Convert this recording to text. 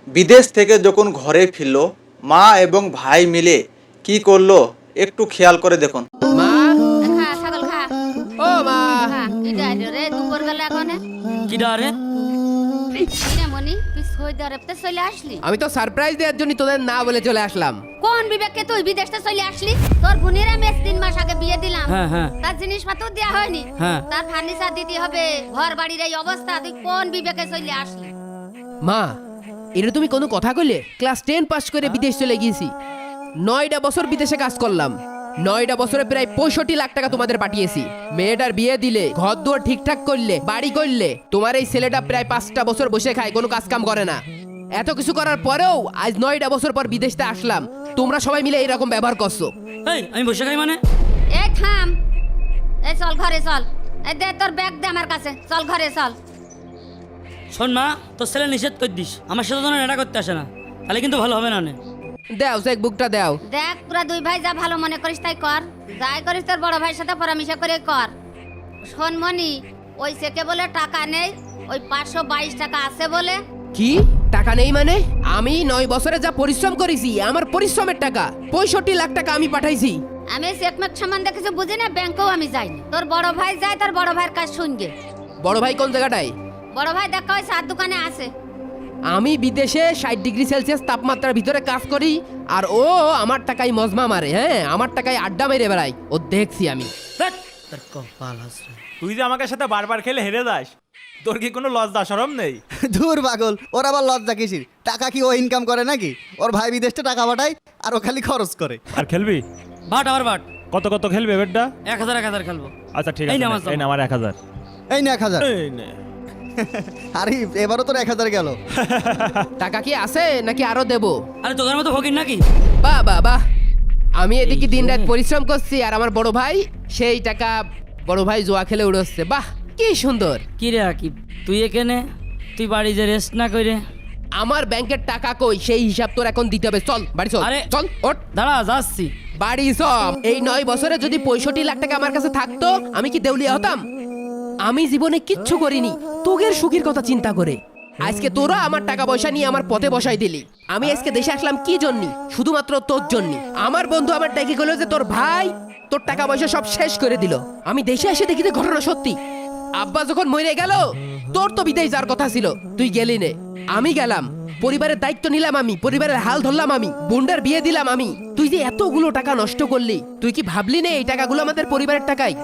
বিদেশ থেকে যখন ঘরে ফিরল, মা এবং ভাই মিলে কি করলো একটু খেয়াল করে দেখুন। মা, খা ছাগল খা ও মা, খা কি ডাইরে রে দুপুর বেলা এখনে কি ডারে? কিরে মনি তুই সৌদি আরবতে চলে আসলি? আমি তো সারপ্রাইজ দেওয়ার জন্য তোদের না বলে চলে আসলাম। কোন বিবেককে তুই বিদেশে চলে আসলি? তোর বোনের আমি 3 মাস আগে বিয়ে দিলাম। হ্যাঁ, হ্যাঁ। তার জিনিসপত্র দেয়া হয়নি, হ্যাঁ। তার ফার্নিচার দিতে হবে, ঘর বাড়ির এই অবস্থা, তুই কোন বিবেকে চলে আসলি? মা, এটা তুমি কোনো কথা কইলে? ক্লাস 10 পাস করে বিদেশ চলে গিয়েছি, 9টা বছর বিদেশে কাজ করলাম, 9টা বছরে প্রায় 65 লাখ টাকা তোমাদের পাঠিয়েছি। মেয়েটার বিয়ে দিলে, ঘর দুয়ার ঠিকঠাক করলে, বাড়ি করলে, তোমার এই ছেলেটা প্রায় 5টা বছর বসে খায়, কোনো কাজ কাম করে না। এত কিছু করার পরেও আজ 9টা বছর পর বিদেশতে আসলাম, তোমরা সবাই মিলে এইরকম ব্যবহার করছো। এই আমি বসে খাই মানে? এই থাম, এই চল ঘরে চল, এই দে তোর ব্যাগ দে আমার কাছে, চল ঘরে চল। শোন মা, তোর ছেলে নিষেধ করে দিস, আমার সাথে যেন এটা করতে আসে না, তাহলে কিন্তু ভালো হবে না নে। দাও চেক বুকটা দাও। দেখ তোরা দুই ভাই যা ভালো মনে করিস তাই কর, যাই করিস তোর বড় ভাইয়ের সাথে পরামর্শ করে কর। শোন মনি, ওই চেকে বলে টাকা নেই, ওই 522 টাকা আছে বলে। কি টাকা নেই মানে? আমি 9 বছরে যা পরিশ্রম করেছি, আমার পরিশ্রমের টাকা 65 লাখ টাকা আমি পাঠাইছি। আমি চেকমেক সামান দেখেছি বুঝি না, ব্যাংকেও আমি যাইনি। তোর বড় ভাই যায়, তোর বড় ভাইয়ের কাজ শুনগে। বড় ভাই কোন জায়গাটায়? বড় ভাই দেখা ওই সার দোকানে আছে। আমি বিদেশে 60 ডিগ্রি সেলসিয়াস তাপমাত্রার ভিতরে কাজ করি, আর ও আমার টাকায় মজমা মারে। হ্যাঁ, আমার টাকায় আড্ডা মেরে বেড়াই, ও দেখছি আমি। ধ্যাৎ, তোর কপাল হাসরে। তুই যে আমাকে সাথে বারবার খেলে হেরে যাস, তোর কি কোনো লজ্জা শরম নেই? ধুর পাগল, ওর আবার লজ্জা কিসির? টাকা কি ও ইনকাম করে নাকি? ওর ভাই বিদেশে টাকা পাঠায় আর ও খালি খরচ করে। আর খেলবি? বাট আবার বাট। কত কত খেলবে বেডটা? 1000 খেলবো। আচ্ছা ঠিক এই আছে, নে আমার এই না আমার 1000। এই না 1000। এই নে। আরে এবারও তোর 1000 গেল। টাকা কি আছে নাকি আরো দেবো? আরে তোদের মতো ফকির নাকি? বাহ বাহ বাহ, আমি এদিকে দিন রাত পরিশ্রম করছি, আর আমার বড় ভাই সেই টাকা বড় ভাই জুয়া খেলে উড়োচ্ছে। বাহ, কি সুন্দর। কি রে আকিব, তুই এখানে, তুই বাড়ি যে রেস্ট না করে? আমার ব্যাংকের টাকা কই, সেই হিসাব তোর এখন দিতে হবে। চল বাড়ি চল। আরে চল ওঠ, দাঁড়া, যাচ্ছি। বাড়ি চল। এই 9 বছরে যদি 65 লাখ টাকা আমার কাছে থাকতো, আমি কি দেউলিয়া হতাম? আমি জীবনে কিচ্ছু করিনি তোগের সুখের কথা চিন্তা করে। আজকে তোরা আমার টাকা পয়সা নিয়ে আমার পথে বসাই দিলি। আমি আজকে দেশে আসলাম কি জন্য? শুধুমাত্র তোর জন্য। আমার বন্ধু আমার ডেকে গেল যে তোর ভাই তোর টাকা পয়সা সব শেষ করে দিল। আমি দেশে এসে দেখি যে ঘটনা সত্যি। আব্বা যখন মরে গেল, তোর তো বিদেশ যাওয়ার কথা ছিল, তুই গেলি নে। আমি গেলাম, পরিবারের দায়িত্ব নিলাম আমি, পরিবারের হাল ধরলাম আমি, বোনটার বিয়ে দিলাম আমি। তুই যে এতগুলো টাকা নষ্ট করলি, তুই কি ভাবলি না এই টাকাগুলো আমাদের পরিবারের টাকাই?